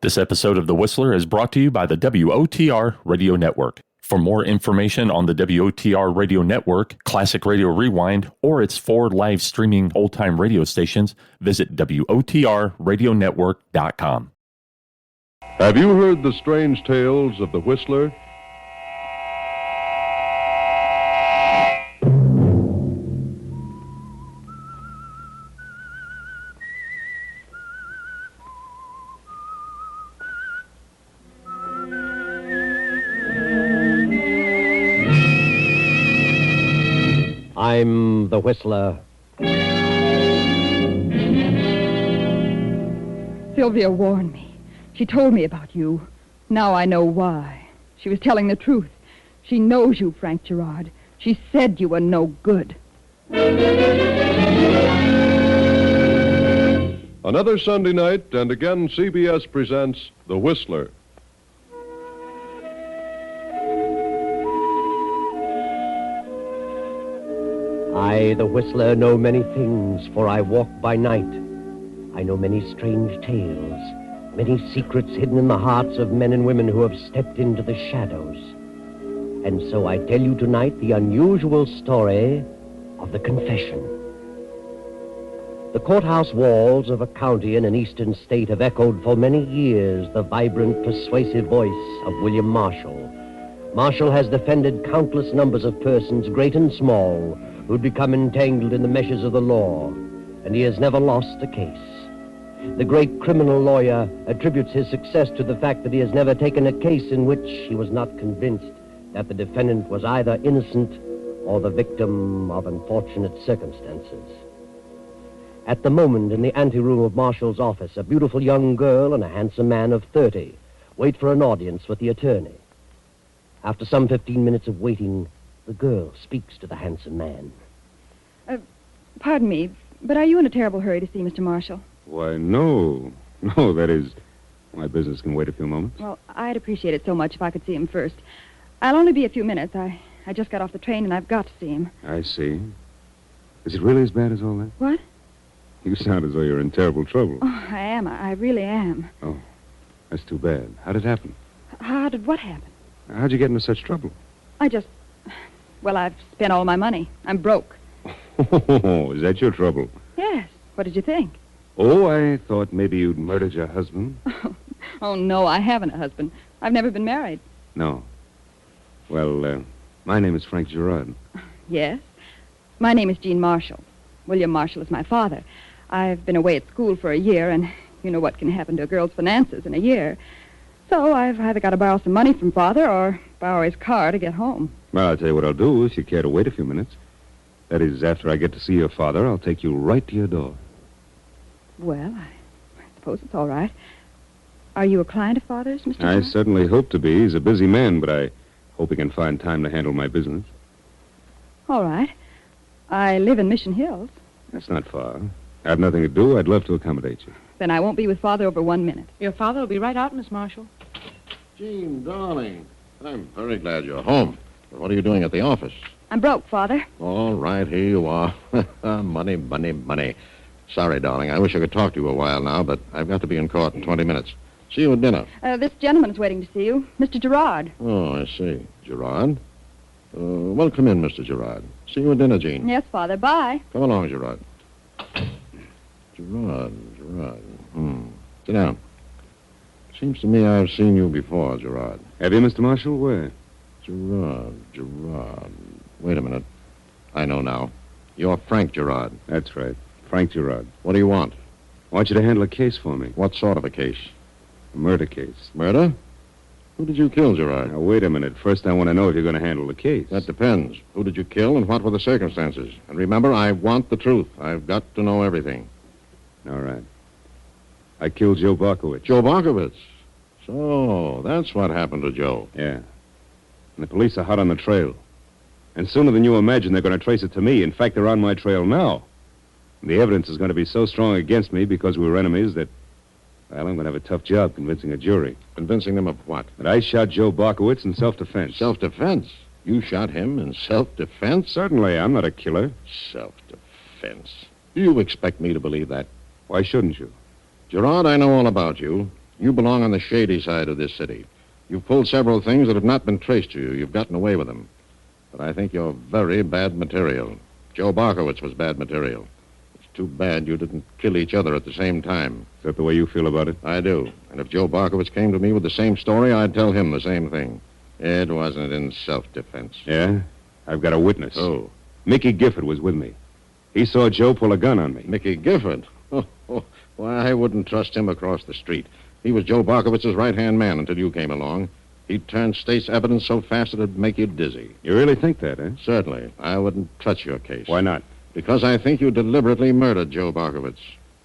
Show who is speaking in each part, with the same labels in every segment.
Speaker 1: This episode of The Whistler is brought to you by the WOTR Radio Network. For more information on the WOTR Radio Network, Classic Radio Rewind, or its 4 live streaming old-time radio stations, visit WOTRradionetwork.com.
Speaker 2: Have you heard the strange tales of the Whistler?
Speaker 3: I'm the Whistler.
Speaker 4: Sylvia warned me. She told me about you. Now I know why. She was telling the truth. She knows you, Frank Gerard. She said you were no good.
Speaker 2: Another Sunday night, and again CBS presents The Whistler.
Speaker 3: I, the Whistler, know many things, for I walk by night. I know many strange tales, many secrets hidden in the hearts of men and women who have stepped into the shadows. And so I tell you tonight the unusual story of the confession. The courthouse walls of a county in an eastern state have echoed for many years the vibrant, persuasive voice of William Marshall. Marshall has defended countless numbers of persons, great and small, who'd become entangled in the meshes of the law, and he has never lost a case. The great criminal lawyer attributes his success to the fact that he has never taken a case in which he was not convinced that the defendant was either innocent or the victim of unfortunate circumstances. At the moment, in the anteroom of Marshall's office, a beautiful young girl and a handsome man of 30 wait for an audience with the attorney. After some 15 minutes of waiting, the girl speaks to the handsome man.
Speaker 4: Pardon me, but are you in a terrible hurry to see Mr. Marshall?
Speaker 5: Why, no. No, that is, my business can wait a few moments.
Speaker 4: Well, I'd appreciate it so much if I could see him first. I'll only be a few minutes. I just got off the train and I've got to see him.
Speaker 5: I see. Is it really as bad as all that?
Speaker 4: What?
Speaker 5: You sound as though you're in terrible trouble.
Speaker 4: Oh, I am. I really am.
Speaker 5: Oh, that's too bad. How did it happen?
Speaker 4: How did what happen?
Speaker 5: How'd you get into such trouble?
Speaker 4: Well, I've spent all my money. I'm broke.
Speaker 5: Oh, is that your trouble?
Speaker 4: Yes. What did you think?
Speaker 5: Oh, I thought maybe you'd murdered your husband.
Speaker 4: Oh, no, I haven't a husband. I've never been married.
Speaker 5: No. Well, my name is Frank Gerard.
Speaker 4: Yes? My name is Jean Marshall. William Marshall is my father. I've been away at school for a year, and you know what can happen to a girl's finances in a year. So I've either got to borrow some money from Father or borrow his car to get home.
Speaker 5: Well, I'll tell you what I'll do if you care to wait a few minutes. That is, after I get to see your father, I'll take you right to your door.
Speaker 4: Well, I suppose it's all right. Are you a client of Father's, Mr.
Speaker 5: I
Speaker 4: Gerard?
Speaker 5: certainly hope to be. He's a busy man, but I hope he can find time to handle my business.
Speaker 4: All right. I live in Mission Hills.
Speaker 5: That's not far. I have nothing to do. I'd love to accommodate you.
Speaker 4: Then I won't be with Father over 1 minute.
Speaker 6: Your father will be right out, Miss Marshall.
Speaker 7: Jean, darling, I'm very glad you're home. But what are you doing at the office?
Speaker 4: I'm broke, Father.
Speaker 7: All right, here you are. Money, money, money. Sorry, darling. I wish I could talk to you a while now, but I've got to be in court in 20 minutes. See you at dinner.
Speaker 4: This gentleman is waiting to see you, Mr. Gerard.
Speaker 7: Oh, I see. Gerard? Well, come in, Mr. Gerard. See you at dinner, Jean.
Speaker 4: Yes, Father. Bye.
Speaker 7: Come along, Gerard. Gerard. Sit down. Seems to me I've seen you before, Gerard.
Speaker 5: Have you, Mr. Marshall? Where?
Speaker 7: Gerard. Wait a minute. I know now. You're Frank Gerard.
Speaker 5: That's right. Frank Gerard.
Speaker 7: What do you want?
Speaker 5: I want you to handle a case for me.
Speaker 7: What sort of a case?
Speaker 5: A murder case.
Speaker 7: Murder? Who did you kill, Gerard?
Speaker 5: Now, wait a minute. First, I want to know if you're going to handle the case.
Speaker 7: That depends. Who did you kill and what were the circumstances? And remember, I want the truth. I've got to know everything.
Speaker 5: All right. I killed Joe Barkowitz.
Speaker 7: Joe Barkowitz? So, that's what happened to Joe.
Speaker 5: Yeah. And the police are hot on the trail. And sooner than you imagine, they're going to trace it to me. In fact, they're on my trail now. And the evidence is going to be so strong against me because we were enemies that, well, I'm going to have a tough job convincing a jury.
Speaker 7: Convincing them of what?
Speaker 5: That I shot Joe Barkowitz in self-defense.
Speaker 7: Self-defense? You shot him in self-defense?
Speaker 5: Certainly, I'm not a killer.
Speaker 7: Self-defense. Do you expect me to believe that?
Speaker 5: Why shouldn't you?
Speaker 7: Gerard, I know all about you. You belong on the shady side of this city. You've pulled several things that have not been traced to you. You've gotten away with them. But I think you're very bad material. Joe Barkowitz was bad material. It's too bad you didn't kill each other at the same time.
Speaker 5: Is that the way you feel about it?
Speaker 7: I do. And if Joe Barkowitz came to me with the same story, I'd tell him the same thing. It wasn't in self-defense.
Speaker 5: Yeah? I've got a witness.
Speaker 7: Oh.
Speaker 5: Mickey Gifford was with me. He saw Joe pull a gun on me.
Speaker 7: Mickey Gifford? Why, I wouldn't trust him across the street. He was Joe Barkowitz's right-hand man until you came along. He'd turn state's evidence so fast it'd make you dizzy.
Speaker 5: You really think that, eh?
Speaker 7: Certainly. I wouldn't touch your case.
Speaker 5: Why not?
Speaker 7: Because I think you deliberately murdered Joe Barkowitz.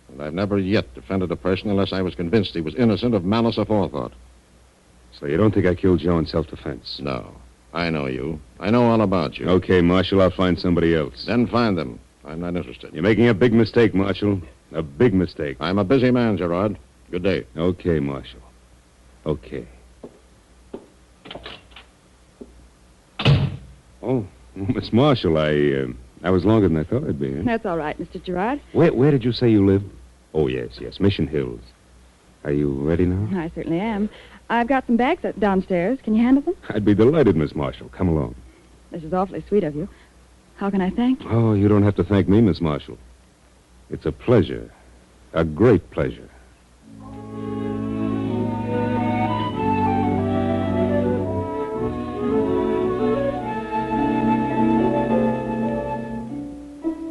Speaker 7: And I've never yet defended a person unless I was convinced he was innocent of malice aforethought.
Speaker 5: So you don't think I killed Joe in self-defense?
Speaker 7: No. I know you. I know all about you.
Speaker 5: Okay, Marshal, I'll find somebody else.
Speaker 7: Then find them. I'm not interested.
Speaker 5: You're making a big mistake, Marshal. A big mistake.
Speaker 7: I'm a busy man, Gerard. Good day.
Speaker 5: Okay, Marshal. Okay. Oh, Miss Marshall, I was longer than I thought I'd be.
Speaker 4: That's all right, Mr. Gerard.
Speaker 5: Where did you say you lived? Oh, yes, Mission Hills. Are you ready now?
Speaker 4: I certainly am. I've got some bags downstairs. Can you handle them?
Speaker 5: I'd be delighted, Miss Marshall. Come along.
Speaker 4: This is awfully sweet of you. How can I thank you?
Speaker 5: Oh, you don't have to thank me, Miss Marshall. It's a pleasure. A great pleasure.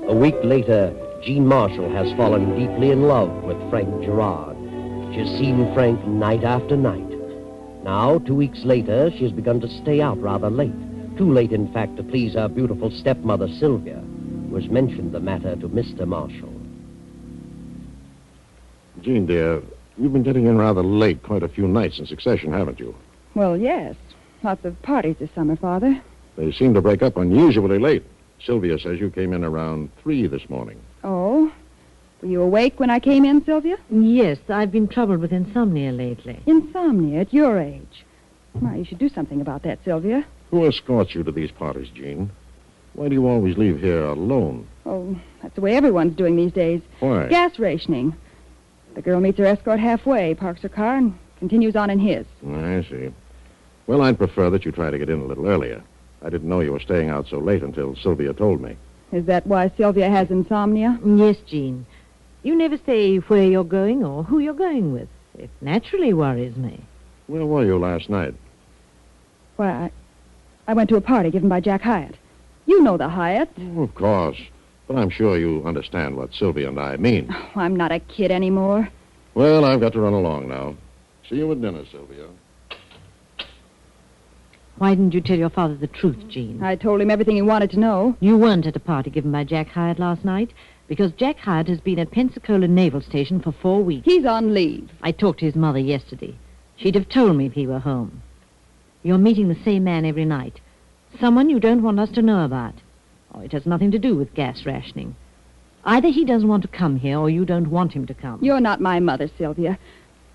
Speaker 3: A week later, Jean Marshall has fallen deeply in love with Frank Gerard. She has seen Frank night after night. Now, 2 weeks later, she has begun to stay out rather late. Too late, in fact, to please her beautiful stepmother, Sylvia, who has mentioned the matter to Mr. Marshall.
Speaker 7: Jean, dear, you've been getting in rather late quite a few nights in succession, haven't you?
Speaker 4: Well, yes. Lots of parties this summer, Father.
Speaker 7: They seem to break up unusually late. Sylvia says you came in around 3 this morning.
Speaker 4: Oh? Were you awake when I came in, Sylvia?
Speaker 6: Yes, I've been troubled with insomnia lately.
Speaker 4: Insomnia at your age. Well, you should do something about that, Sylvia.
Speaker 7: Who escorts you to these parties, Jean? Why do you always leave here alone?
Speaker 4: Oh, that's the way everyone's doing these days.
Speaker 7: Why?
Speaker 4: Gas rationing. The girl meets her escort halfway, parks her car, and continues on in his.
Speaker 7: I see. Well, I'd prefer that you try to get in a little earlier. I didn't know you were staying out so late until Sylvia told me.
Speaker 4: Is that why Sylvia has insomnia?
Speaker 6: Yes, Jean. You never say where you're going or who you're going with. It naturally worries me.
Speaker 7: Where were you last night?
Speaker 4: Why, I went to a party given by Jack Hyatt. You know the Hyatt.
Speaker 7: Oh, of course. But I'm sure you understand what Sylvia and I mean.
Speaker 4: Oh, I'm not a kid anymore.
Speaker 7: Well, I've got to run along now. See you at dinner, Sylvia.
Speaker 6: Why didn't you tell your father the truth, Jean?
Speaker 4: I told him everything he wanted to know.
Speaker 6: You weren't at a party given by Jack Hyatt last night because Jack Hyatt has been at Pensacola Naval Station for 4 weeks.
Speaker 4: He's on leave.
Speaker 6: I talked to his mother yesterday. She'd have told me if he were home. You're meeting the same man every night. Someone you don't want us to know about. Oh, it has nothing to do with gas rationing. Either he doesn't want to come here or you don't want him to come.
Speaker 4: You're not my mother, Sylvia.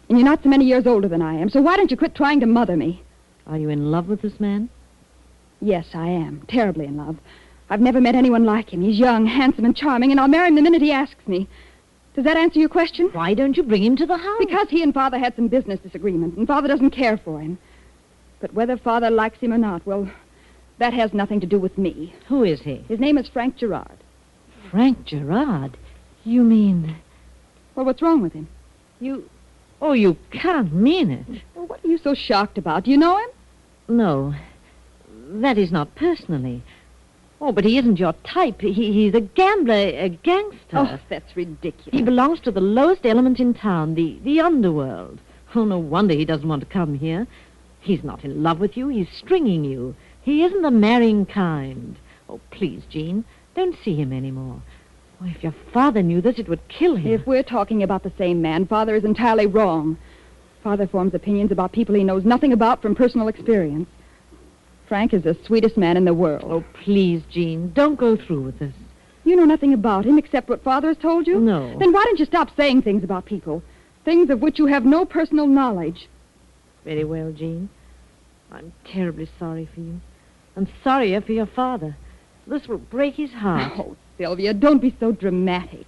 Speaker 4: And you're not so many years older than I am, so why don't you quit trying to mother me?
Speaker 6: Are you in love with this man?
Speaker 4: Yes, I am. Terribly in love. I've never met anyone like him. He's young, handsome, and charming, and I'll marry him the minute he asks me. Does that answer your question?
Speaker 6: Why don't you bring him to the house?
Speaker 4: Because he and Father had some business disagreement, and Father doesn't care for him. But whether Father likes him or not, well, that has nothing to do with me.
Speaker 6: Who is he?
Speaker 4: His name is Frank Gerard.
Speaker 6: Frank Gerard? You mean...
Speaker 4: Well, what's wrong with him?
Speaker 6: You... Oh, you can't mean it.
Speaker 4: Well, what are you so shocked about? Do you know him?
Speaker 6: No. That is not personally. Oh, but he isn't your type. He's a gambler, a gangster.
Speaker 4: Oh, that's ridiculous.
Speaker 6: He belongs to the lowest element in town, the underworld. Oh, no wonder he doesn't want to come here. He's not in love with you. He's stringing you. He isn't the marrying kind. Oh, please, Jean, don't see him anymore. Oh, if your father knew this, it would kill him.
Speaker 4: If we're talking about the same man, Father is entirely wrong. Father forms opinions about people he knows nothing about from personal experience. Frank is the sweetest man in the world.
Speaker 6: Oh, please, Jean, don't go through with this.
Speaker 4: You know nothing about him except what Father has told you?
Speaker 6: No.
Speaker 4: Then why don't you stop saying things about people? Things of which you have no personal knowledge.
Speaker 6: Very well, Jean. I'm terribly sorry for you. I'm sorrier for your father. This will break his heart.
Speaker 4: Oh, Sylvia, don't be so dramatic.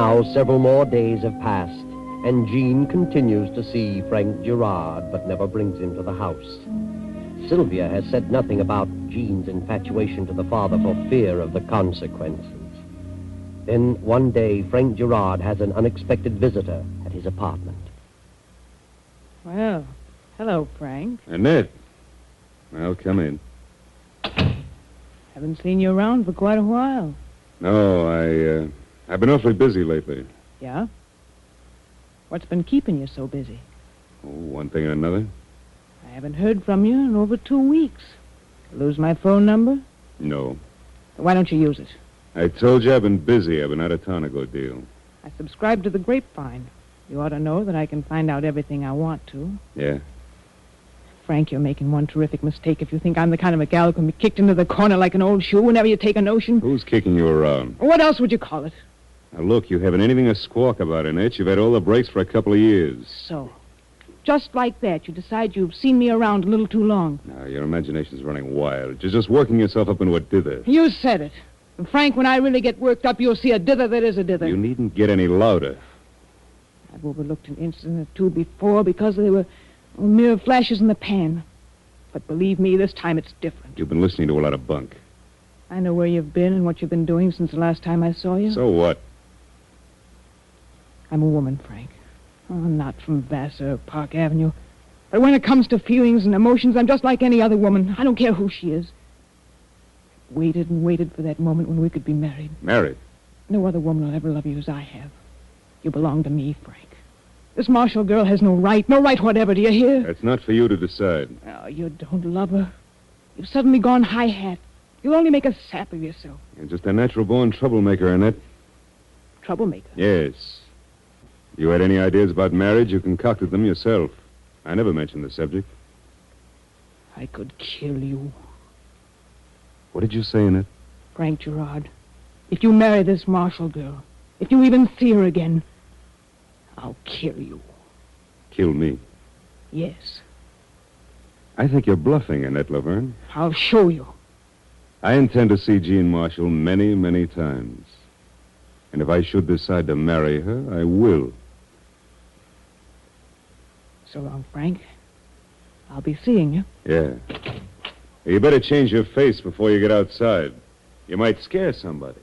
Speaker 3: Now, several more days have passed, and Jean continues to see Frank Gerard, but never brings him to the house. Sylvia has said nothing about Jean's infatuation to the father for fear of the consequences. Then, one day, Frank Gerard has an unexpected visitor at his apartment.
Speaker 8: Well, hello, Frank.
Speaker 5: Annette. Well, come in.
Speaker 8: Haven't seen you around for quite a while.
Speaker 5: No, I've been awfully busy lately.
Speaker 8: Yeah? What's been keeping you so busy?
Speaker 5: Oh, one thing and another.
Speaker 8: I haven't heard from you in over 2 weeks. Lose my phone number?
Speaker 5: No.
Speaker 8: Why don't you use it?
Speaker 5: I told you I've been busy. I've been out of town a good deal.
Speaker 8: I subscribe to the Grapevine. You ought to know that I can find out everything I want to.
Speaker 5: Yeah?
Speaker 8: Frank, you're making one terrific mistake if you think I'm the kind of a gal who can be kicked into the corner like an old shoe whenever you take a notion.
Speaker 5: Who's kicking you around?
Speaker 8: What else would you call it?
Speaker 5: Now, look, you haven't anything to squawk about, Annette. You've had all the breaks for a couple of years.
Speaker 8: So, just like that, you decide you've seen me around a little too long.
Speaker 5: Now, your imagination's running wild. You're just working yourself up into a dither.
Speaker 8: You said it. And Frank, when I really get worked up, you'll see a dither that is a dither.
Speaker 5: You needn't get any louder.
Speaker 8: I've overlooked an incident or two before because they were mere flashes in the pan. But believe me, this time it's different.
Speaker 5: You've been listening to a lot of bunk.
Speaker 8: I know where you've been and what you've been doing since the last time I saw you.
Speaker 5: So what?
Speaker 8: I'm a woman, Frank. Oh, not from Vassar or Park Avenue. But when it comes to feelings and emotions, I'm just like any other woman. I don't care who she is. Waited and waited for that moment when we could be married.
Speaker 5: Married?
Speaker 8: No other woman will ever love you as I have. You belong to me, Frank. This Marshall girl has no right whatever, do you hear?
Speaker 5: That's not for you to decide.
Speaker 8: Oh, you don't love her. You've suddenly gone high hat. You'll only make a sap of yourself.
Speaker 5: You're just a natural-born troublemaker, Annette.
Speaker 8: Troublemaker?
Speaker 5: Yes. If you had any ideas about marriage, you concocted them yourself. I never mentioned the subject.
Speaker 8: I could kill you.
Speaker 5: What did you say, Annette?
Speaker 8: Frank Gerard, if you marry this Marshall girl, if you even see her again, I'll kill you.
Speaker 5: Kill me?
Speaker 8: Yes.
Speaker 5: I think you're bluffing, Annette Laverne.
Speaker 8: I'll show you.
Speaker 5: I intend to see Jean Marshall many, many times. And if I should decide to marry her, I will.
Speaker 8: So long, Frank. I'll be seeing you.
Speaker 5: Yeah. You better change your face before you get outside. You might scare somebody.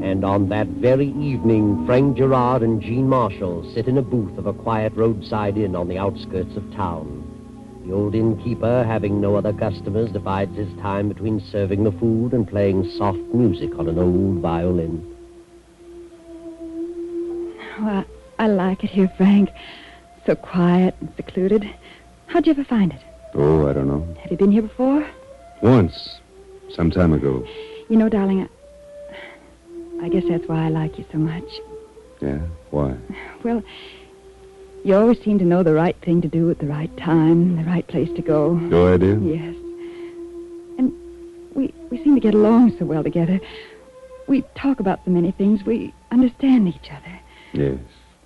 Speaker 3: And on that very evening, Frank Gerard and Jean Marshall sit in a booth of a quiet roadside inn on the outskirts of town. The old innkeeper, having no other customers, divides his time between serving the food and playing soft music on an old violin.
Speaker 4: Oh, I like it here, Frank. So quiet and secluded. How'd you ever find it?
Speaker 5: Oh, I don't know.
Speaker 4: Have you been here before?
Speaker 5: Once. Some time ago.
Speaker 4: You know, darling, I guess that's why I like you so much.
Speaker 5: Yeah? Why?
Speaker 4: Well, you always seem to know the right thing to do at the right time, the right place to go.
Speaker 5: Do I, dear?
Speaker 4: Yes. And we seem to get along so well together. We talk about so many things. We understand each other.
Speaker 5: Yes.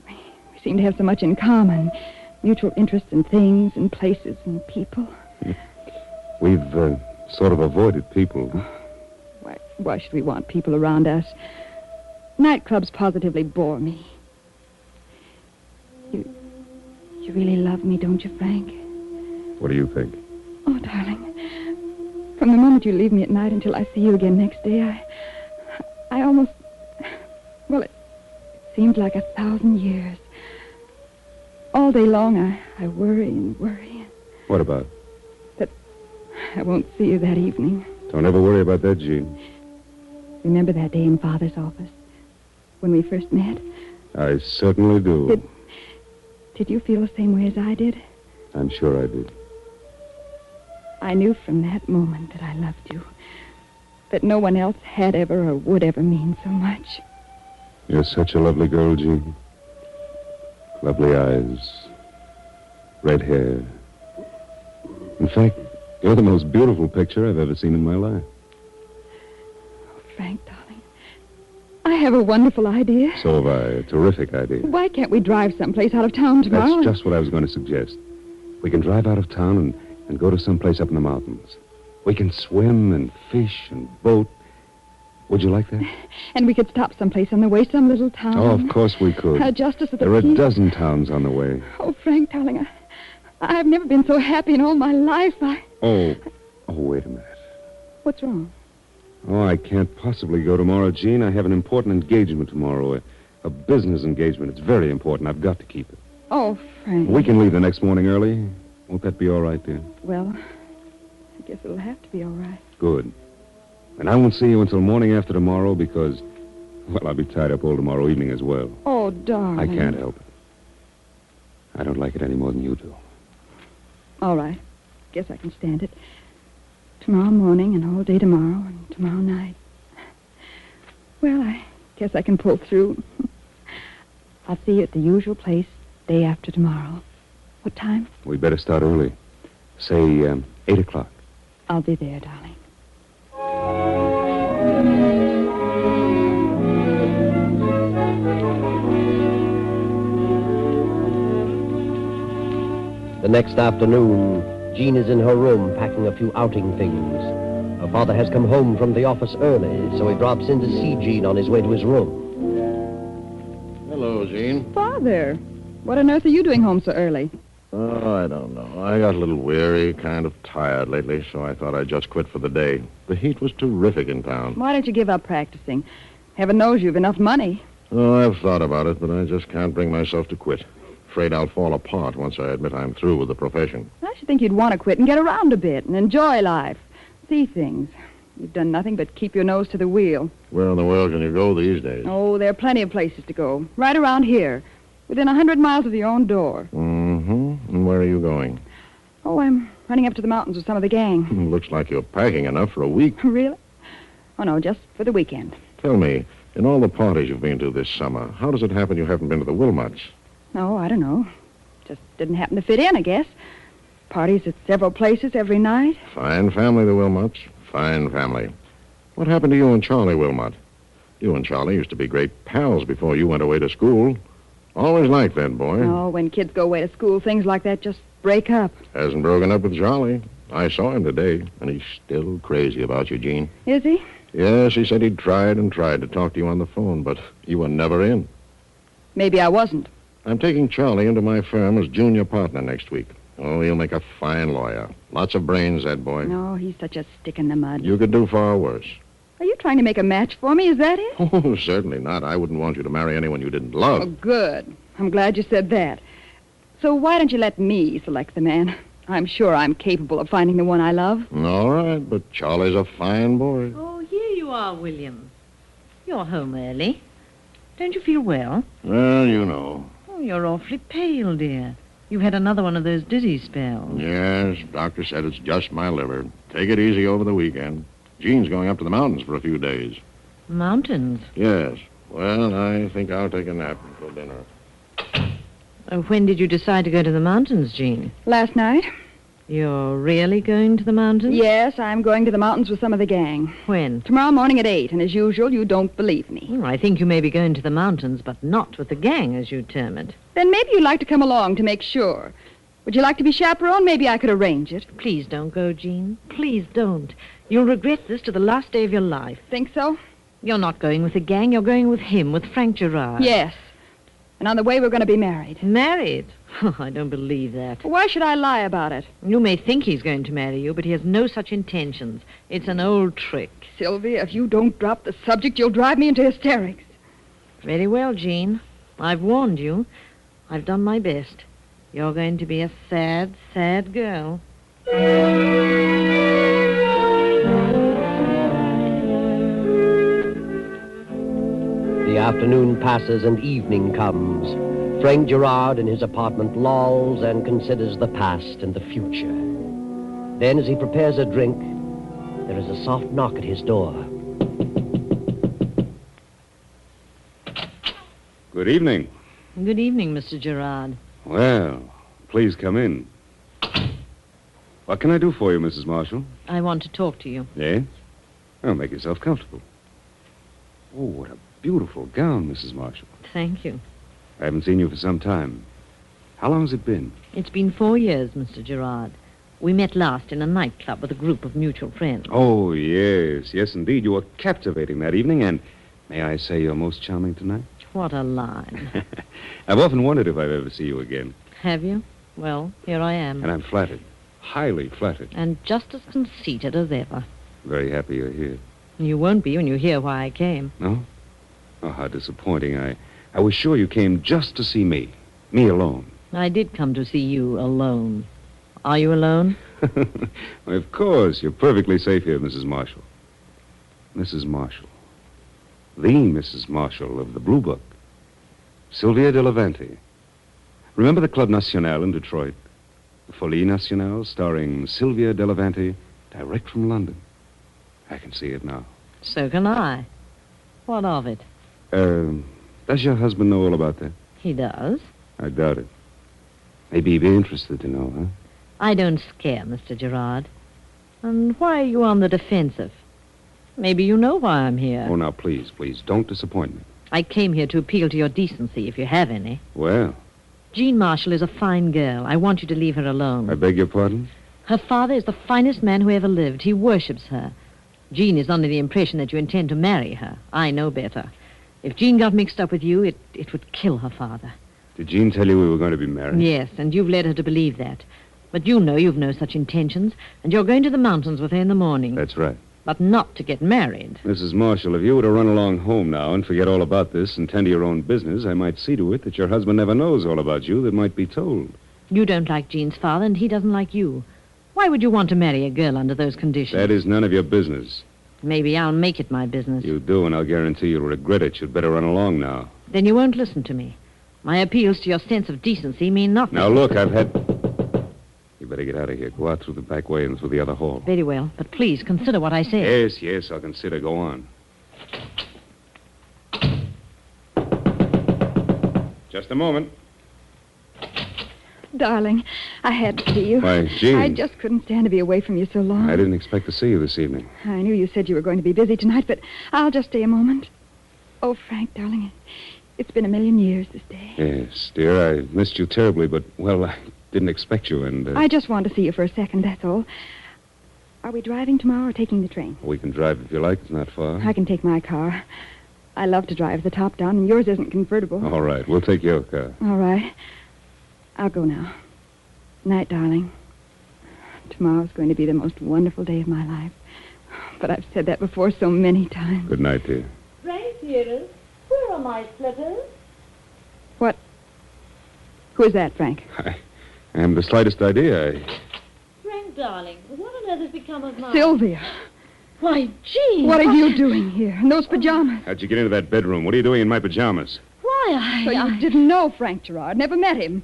Speaker 4: We seem to have so much in common. Mutual interest in things and places and people.
Speaker 5: We've sort of avoided people. Huh?
Speaker 4: Why should we want people around us? Nightclubs positively bore me. You really love me, don't you, Frank?
Speaker 5: What do you think?
Speaker 4: Oh, darling. From the moment you leave me at night until I see you again next day, I almost... Well, it seems like 1,000 years. All day long, I worry and worry.
Speaker 5: What about?
Speaker 4: That I won't see you that evening.
Speaker 5: Don't ever worry about that, Jean.
Speaker 4: Remember that day in Father's office? When we first met?
Speaker 5: I certainly do.
Speaker 4: Did you feel the same way as I did?
Speaker 5: I'm sure I did.
Speaker 4: I knew from that moment that I loved you. That no one else had ever or would ever mean so much.
Speaker 5: You're such a lovely girl, Jean. Lovely eyes. Red hair. In fact, you're the most beautiful picture I've ever seen in my life.
Speaker 4: Oh, Frank, darling. I have a wonderful idea.
Speaker 5: So have I. A terrific idea.
Speaker 4: Why can't we drive someplace out of town tomorrow?
Speaker 5: That's just what I was going to suggest. We can drive out of town and go to someplace up in the mountains. We can swim and fish and boat. Would you like that?
Speaker 4: And we could stop someplace on the way, some little town.
Speaker 5: Oh, of course we could.
Speaker 4: Just as at the
Speaker 5: There are a
Speaker 4: peak.
Speaker 5: dozen towns on the way.
Speaker 4: Oh, Frank, darling, I've never been so happy in all my life.
Speaker 5: Oh, wait a minute.
Speaker 4: What's wrong?
Speaker 5: Oh, I can't possibly go tomorrow, Jean. I have an important engagement tomorrow. A business engagement. It's very important. I've got to keep it.
Speaker 4: Oh, Frank.
Speaker 5: We can leave the next morning early. Won't that be all right, dear?
Speaker 4: Well, I guess it'll have to be all right.
Speaker 5: Good. And I won't see you until morning after tomorrow because, well, I'll be tied up all tomorrow evening as well.
Speaker 4: Oh, darling.
Speaker 5: I can't help it. I don't like it any more than you do.
Speaker 4: All right. Guess I can stand it. Tomorrow morning and all day tomorrow and tomorrow night. Well, I guess I can pull through. I'll see you at the usual place day after tomorrow. What time?
Speaker 5: We better start early. Say, 8 o'clock.
Speaker 4: I'll be there, darling.
Speaker 3: The next afternoon, Jean is in her room packing a few outing things. Her father has come home from the office early, so he drops in to see Jean on his way to his room.
Speaker 7: Hello, Jean.
Speaker 4: Father, what on earth are you doing home so early?
Speaker 7: Oh, I don't know. I got a little weary, kind of tired lately, so I thought I'd just quit for the day. The heat was terrific in town.
Speaker 4: Why don't you give up practicing? Heaven knows you've enough money.
Speaker 7: Oh, I've thought about it, but I just can't bring myself to quit. Afraid I'll fall apart once I admit I'm through with the profession.
Speaker 4: I should think you'd want to quit and get around a bit and enjoy life. See things. You've done nothing but keep your nose to the wheel.
Speaker 7: Where in the world can you go these days?
Speaker 4: Oh, there are plenty of places to go. Right around here. Within 100 miles of your own door.
Speaker 7: Mm-hmm. And where are you going?
Speaker 4: Oh, I'm running up to the mountains with some of the gang.
Speaker 7: Looks like you're packing enough for a week.
Speaker 4: Really? Oh, no, just for the weekend.
Speaker 7: Tell me, in all the parties you've been to this summer, how does it happen you haven't been to the Wilmots?
Speaker 4: Oh, I don't know. Just didn't happen to fit in, I guess. Parties at several places every night.
Speaker 7: Fine family, the Wilmots. Fine family. What happened to you and Charlie Wilmot? You and Charlie used to be great pals before you went away to school. Always liked that boy.
Speaker 4: Oh, when kids go away to school, things like that just break up.
Speaker 7: Hasn't broken up with Charlie. I saw him today, and he's still crazy about you, Jean.
Speaker 4: Is he?
Speaker 7: Yes, he said he'd tried and tried to talk to you on the phone, but you were never in.
Speaker 4: Maybe I wasn't.
Speaker 7: I'm taking Charlie into my firm as junior partner next week. Oh, he'll make a fine lawyer. Lots of brains, that boy.
Speaker 4: No, he's such a stick in the mud.
Speaker 7: You could do far worse.
Speaker 4: Are you trying to make a match for me? Is that it?
Speaker 7: Oh, certainly not. I wouldn't want you to marry anyone you didn't love.
Speaker 4: Oh, good. I'm glad you said that. So why don't you let me select the man? I'm sure I'm capable of finding the one I love.
Speaker 7: All right, but Charlie's a fine boy.
Speaker 6: Oh, here you are, William. You're home early. Don't you feel well?
Speaker 7: Well, you know.
Speaker 6: Oh, you're awfully pale, dear. You've had another one of those dizzy spells.
Speaker 7: Yes, doctor said it's just my liver. Take it easy over the weekend. Jean's going up to the mountains for a few days.
Speaker 6: Mountains?
Speaker 7: Yes. Well, I think I'll take a nap until dinner.
Speaker 6: When did you decide to go to the mountains, Jean?
Speaker 4: Last night?
Speaker 6: You're really going to the mountains?
Speaker 4: Yes, I'm going to the mountains with some of the gang.
Speaker 6: When?
Speaker 4: Tomorrow morning at 8, and as usual, you don't believe me.
Speaker 6: I think you may be going to the mountains, but not with the gang, as you term it.
Speaker 4: Then maybe you'd like to come along to make sure. Would you like to be chaperone? Maybe I could arrange it.
Speaker 6: Please don't go, Jean. Please don't. You'll regret this to the last day of your life.
Speaker 4: Think so?
Speaker 6: You're not going with the gang. You're going with him, with Frank Gerard.
Speaker 4: Yes. And on the way, we're going to be married.
Speaker 6: Married? I don't believe that.
Speaker 4: Why should I lie about it?
Speaker 6: You may think he's going to marry you, but he has no such intentions. It's an old trick.
Speaker 4: Sylvia, if you don't drop the subject, you'll drive me into hysterics.
Speaker 6: Very well, Jean. I've warned you. I've done my best. You're going to be a sad, sad girl.
Speaker 3: The afternoon passes and evening comes. Frank Gerard in his apartment lolls and considers the past and the future. Then, as he prepares a drink, there is a soft knock at his door.
Speaker 5: Good evening.
Speaker 6: Good evening, Mr. Gerard.
Speaker 5: Well, please come in. What can I do for you, Mrs. Marshall?
Speaker 6: I want to talk to you.
Speaker 5: Yes? Well, make yourself comfortable. Oh, what a beautiful gown, Mrs. Marshall.
Speaker 6: Thank you.
Speaker 5: I haven't seen you for some time. How long has it been?
Speaker 6: It's been 4 years, Mr. Gerard. We met last in a nightclub with a group of mutual friends.
Speaker 5: Oh, yes. Yes, indeed. You were captivating that evening, and may I say you're most charming tonight?
Speaker 6: What a line.
Speaker 5: I've often wondered if I'd ever see you again.
Speaker 6: Have you? Well, here I am.
Speaker 5: And I'm flattered. Highly flattered.
Speaker 6: And just as conceited as ever.
Speaker 5: Very happy you're here.
Speaker 6: You won't be when you hear why I came.
Speaker 5: No? Oh, how disappointing. I was sure you came just to see me. Me alone.
Speaker 6: I did come to see you alone. Are you alone?
Speaker 5: Well, of course. You're perfectly safe here, Mrs. Marshall. Mrs. Marshall. The Mrs. Marshall of the Blue Book. Sylvia de Levante. Remember the Club National in Detroit? The Folie Nationale, starring Sylvia de Levante, direct from London. I can see it now.
Speaker 6: So can I. What of it?
Speaker 5: Does your husband know all about that?
Speaker 6: He does.
Speaker 5: I doubt it. Maybe he'd be interested to know, huh?
Speaker 6: I don't scare, Mr. Gerard. And why are you on the defensive? Maybe you know why I'm here.
Speaker 5: Oh, now, please, don't disappoint me.
Speaker 6: I came here to appeal to your decency, if you have any.
Speaker 5: Well,
Speaker 6: Jean Marshall is a fine girl. I want you to leave her alone.
Speaker 5: I beg your pardon?
Speaker 6: Her father is the finest man who ever lived. He worships her. Jean is under the impression that you intend to marry her. I know better. If Jean got mixed up with you, it would kill her father.
Speaker 5: Did Jean tell you we were going to be married?
Speaker 6: Yes, and you've led her to believe that. But you know you've no such intentions, and you're going to the mountains with her in the morning.
Speaker 5: That's right.
Speaker 6: But not to get married.
Speaker 5: Mrs. Marshall, if you were to run along home now and forget all about this and tend to your own business, I might see to it that your husband never knows all about you that might be told.
Speaker 6: You don't like Jean's father, and he doesn't like you. Why would you want to marry a girl under those conditions?
Speaker 5: That is none of your business.
Speaker 6: Maybe I'll make it my business.
Speaker 5: You do, and I'll guarantee you'll regret it. You'd better run along now.
Speaker 6: Then you won't listen to me. My appeals to your sense of decency mean nothing.
Speaker 5: Now, look, I've had... You better get out of here. Go out through the back way and through the other hall.
Speaker 6: Very well, but please consider what I say.
Speaker 5: Yes, I'll consider. Go on. Just a moment.
Speaker 4: Darling, I had to see you.
Speaker 5: Why, Jean.
Speaker 4: I just couldn't stand to be away from you so long.
Speaker 5: I didn't expect to see you this evening.
Speaker 4: I knew you said you were going to be busy tonight, but I'll just stay a moment. Oh, Frank, darling, it's been 1,000,000 years this day.
Speaker 5: Yes, dear, I missed you terribly, but, well, I didn't expect you, and...
Speaker 4: I just wanted to see you for a second, that's all. Are we driving tomorrow or taking the train?
Speaker 5: We can drive if you like. It's not far.
Speaker 4: I can take my car. I love to drive the top down, and yours isn't convertible.
Speaker 5: All right, we'll take your car.
Speaker 4: All right. I'll go now. Night, darling. Tomorrow's going to be the most wonderful day of my life. But I've said that before so many times.
Speaker 5: Good night, dear.
Speaker 6: Frank, dearest, where are my slippers?
Speaker 4: What? Who is that, Frank?
Speaker 5: I haven't the slightest idea.
Speaker 6: Frank, darling, what on earth has become of my...
Speaker 4: Sylvia.
Speaker 6: Why, Jean!
Speaker 4: What are you doing here in those pajamas?
Speaker 5: How'd you get into that bedroom? What are you doing in my pajamas?
Speaker 6: Why,
Speaker 4: So you didn't know Frank Gerard, never met him.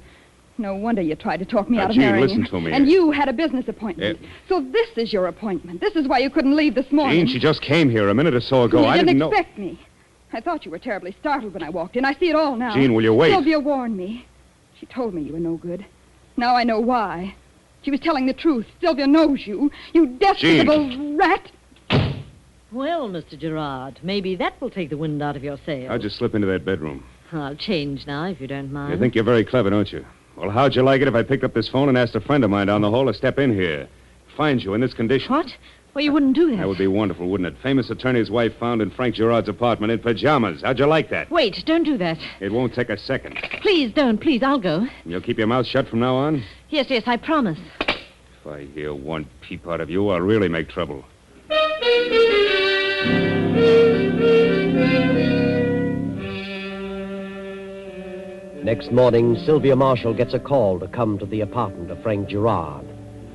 Speaker 4: No wonder you tried to talk me
Speaker 5: Now,
Speaker 4: out of
Speaker 5: Jean,
Speaker 4: marrying
Speaker 5: listen
Speaker 4: him.
Speaker 5: to me.
Speaker 4: And you had a business appointment. So this is your appointment. This is why you couldn't leave this morning.
Speaker 5: Jean, she just came here a minute or so ago.
Speaker 4: You
Speaker 5: I didn't know...
Speaker 4: expect me. I thought you were terribly startled when I walked in. I see it all now.
Speaker 5: Jean, will you wait?
Speaker 4: Sylvia warned me. She told me you were no good. Now I know why. She was telling the truth. Sylvia knows you. You despicable rat.
Speaker 6: Well, Mr. Gerard, maybe that will take the wind out of your sails.
Speaker 5: How'd you slip into that bedroom?
Speaker 6: I'll change now, if you don't mind.
Speaker 5: You think you're very clever, don't you? Well, how'd you like it if I picked up this phone and asked a friend of mine down the hall to step in here? Find you in this condition.
Speaker 6: What? Well, you wouldn't do that.
Speaker 5: That would be wonderful, wouldn't it? Famous attorney's wife found in Frank Gerard's apartment in pajamas. How'd you like that?
Speaker 6: Wait, don't do that.
Speaker 5: It won't take a second.
Speaker 6: Please don't. Please, I'll go.
Speaker 5: You'll keep your mouth shut from now on?
Speaker 6: Yes, I promise.
Speaker 5: If I hear one peep out of you, I'll really make trouble.
Speaker 3: Next morning, Sylvia Marshall gets a call to come to the apartment of Frank Gerard.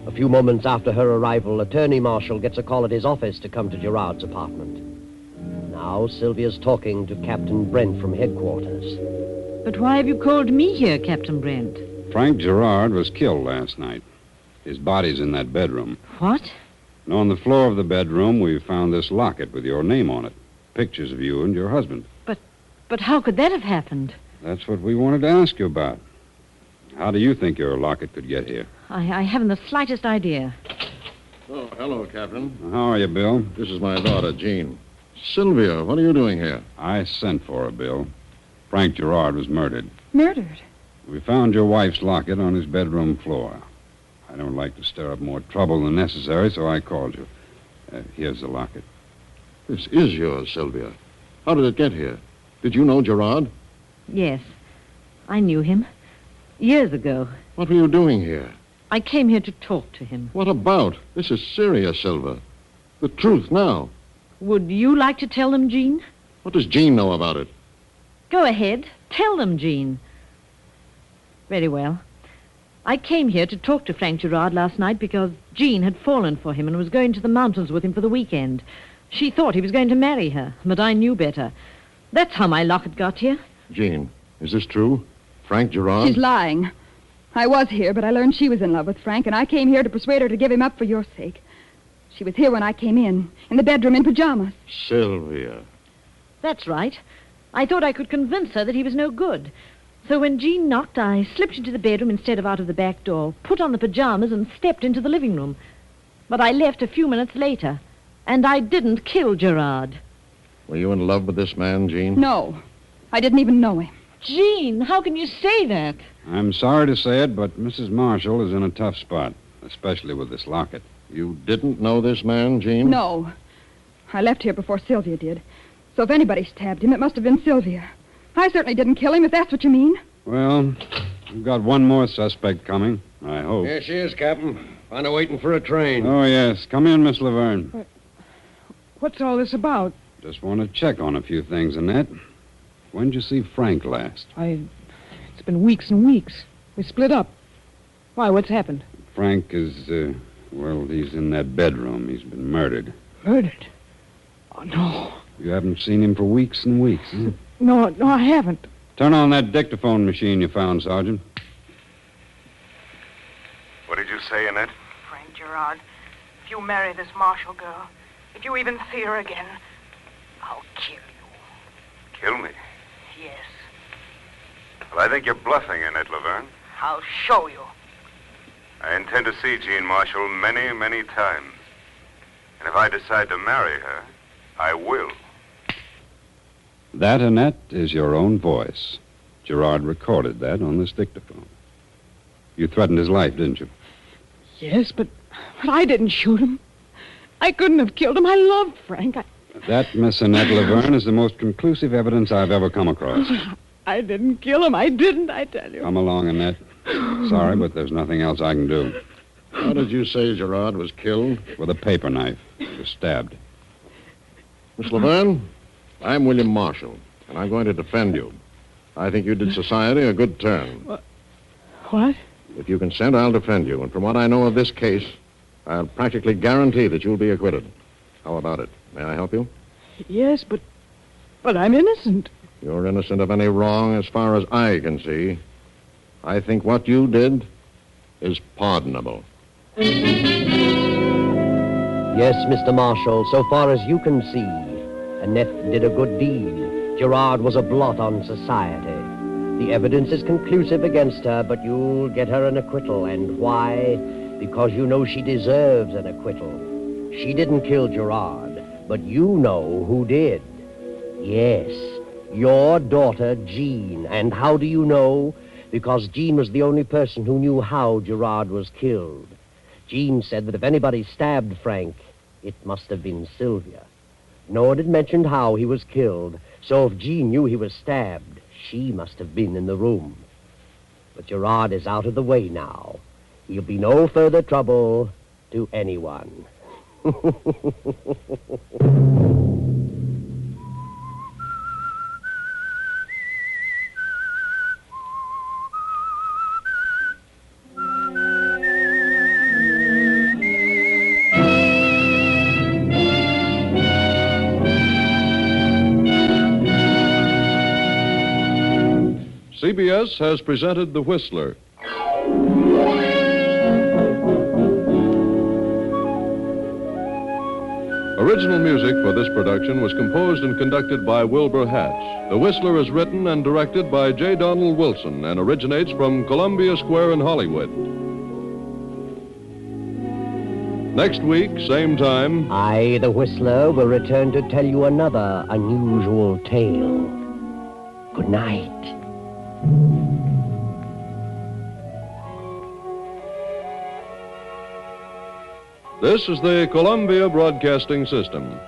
Speaker 3: A few moments after her arrival, Attorney Marshall gets a call at his office to come to Gerard's apartment. Now, Sylvia's talking to Captain Brent from headquarters.
Speaker 6: But why have you called me here, Captain Brent?
Speaker 9: Frank Gerard was killed last night. His body's in that bedroom.
Speaker 6: What?
Speaker 9: And on the floor of the bedroom, we found this locket with your name on it. Pictures of you and your husband.
Speaker 6: But how could that have happened?
Speaker 9: That's what we wanted to ask you about. How do you think your locket could get here?
Speaker 6: I haven't the slightest idea.
Speaker 7: Oh, hello, Captain.
Speaker 9: How are you, Bill?
Speaker 7: This is my daughter, Jean. Sylvia, what are you doing here?
Speaker 9: I sent for her, Bill. Frank Gerard was murdered.
Speaker 4: Murdered?
Speaker 9: We found your wife's locket on his bedroom floor. I don't like to stir up more trouble than necessary, so I called you. Here's the locket.
Speaker 7: This is yours, Sylvia. How did it get here? Did you know Gerard?
Speaker 6: Yes. I knew him. Years ago.
Speaker 7: What were you doing here?
Speaker 6: I came here to talk to him.
Speaker 7: What about? This is serious, Silver. The truth now.
Speaker 6: Would you like to tell them, Jean?
Speaker 7: What does Jean know about it?
Speaker 6: Go ahead. Tell them, Jean. Very well. I came here to talk to Frank Gerard last night because Jean had fallen for him and was going to the mountains with him for the weekend. She thought he was going to marry her, but I knew better. That's how my locket got here.
Speaker 7: Jean, is this true? Frank Gerard?
Speaker 4: She's lying. I was here, but I learned she was in love with Frank, and I came here to persuade her to give him up for your sake. She was here when I came in the bedroom in pajamas.
Speaker 7: Sylvia.
Speaker 6: That's right. I thought I could convince her that he was no good. So when Jean knocked, I slipped into the bedroom instead of out of the back door, put on the pajamas, and stepped into the living room. But I left a few minutes later, and I didn't kill Gerard.
Speaker 7: Were you in love with this man, Jean?
Speaker 4: No. I didn't even know him.
Speaker 6: Jean, how can you say that?
Speaker 9: I'm sorry to say it, but Mrs. Marshall is in a tough spot, especially with this locket.
Speaker 7: You didn't know this man, Jean?
Speaker 4: No. I left here before Sylvia did. So if anybody stabbed him, it must have been Sylvia. I certainly didn't kill him, if that's what you mean.
Speaker 9: Well, we've got one more suspect coming, I hope.
Speaker 10: Here she is, Captain. Find her waiting for a train.
Speaker 9: Oh, yes. Come in, Miss Laverne.
Speaker 8: What's all this about?
Speaker 9: Just want to check on a few things, Annette. When'd you see Frank last?
Speaker 8: It's been weeks and weeks. We split up. Why, what's happened?
Speaker 9: Frank is, he's in that bedroom. He's been murdered.
Speaker 8: Murdered? Oh, no.
Speaker 9: You haven't seen him for weeks and weeks, huh?
Speaker 8: No, I haven't.
Speaker 9: Turn on that dictaphone machine you found, Sergeant.
Speaker 11: What did you say, Annette?
Speaker 12: Frank Gerard, if you marry this Marshall girl, if you even see her again, I'll kill you.
Speaker 11: Kill me?
Speaker 12: Yes.
Speaker 11: Well, I think you're bluffing, Annette Laverne.
Speaker 12: I'll show you.
Speaker 11: I intend to see Jean Marshall many, many times. And if I decide to marry her, I will.
Speaker 9: That, Annette, is your own voice. Gerard recorded that on this dictaphone. You threatened his life, didn't you?
Speaker 8: Yes, but I didn't shoot him. I couldn't have killed him. I loved Frank.
Speaker 9: That, Miss Annette Laverne, is the most conclusive evidence I've ever come across.
Speaker 8: I didn't kill him. I didn't, I tell you.
Speaker 9: Come along, Annette. Sorry, but there's nothing else I can do.
Speaker 7: How did you say Gerard was killed?
Speaker 9: With a paper knife. He was stabbed.
Speaker 7: Miss Laverne, I'm William Marshall, and I'm going to defend you. I think you did society a good turn.
Speaker 8: What?
Speaker 7: If you consent, I'll defend you. And from what I know of this case, I'll practically guarantee that you'll be acquitted. How about it? May I help you?
Speaker 8: Yes, but I'm innocent.
Speaker 7: You're innocent of any wrong as far as I can see. I think what you did is pardonable.
Speaker 3: Yes, Mr. Marshall, so far as you can see, Annette did a good deed. Gerard was a blot on society. The evidence is conclusive against her, but you'll get her an acquittal. And why? Because you know she deserves an acquittal. She didn't kill Gerard, but you know who did. Yes, your daughter, Jean. And how do you know? Because Jean was the only person who knew how Gerard was killed. Jean said that if anybody stabbed Frank, it must have been Sylvia. Nor did mention how he was killed. So if Jean knew he was stabbed, she must have been in the room. But Gerard is out of the way now. He'll be no further trouble to anyone.
Speaker 2: CBS has presented The Whistler. Original music for this production was composed and conducted by Wilbur Hatch. The Whistler is written and directed by J. Donald Wilson and originates from Columbia Square in Hollywood. Next week, same time,
Speaker 3: I, the Whistler, will return to tell you another unusual tale. Good night.
Speaker 2: This is the Columbia Broadcasting System.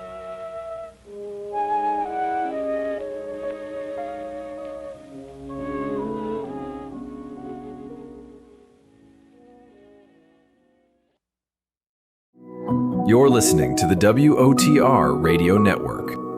Speaker 13: You're listening to the WOTR Radio Network.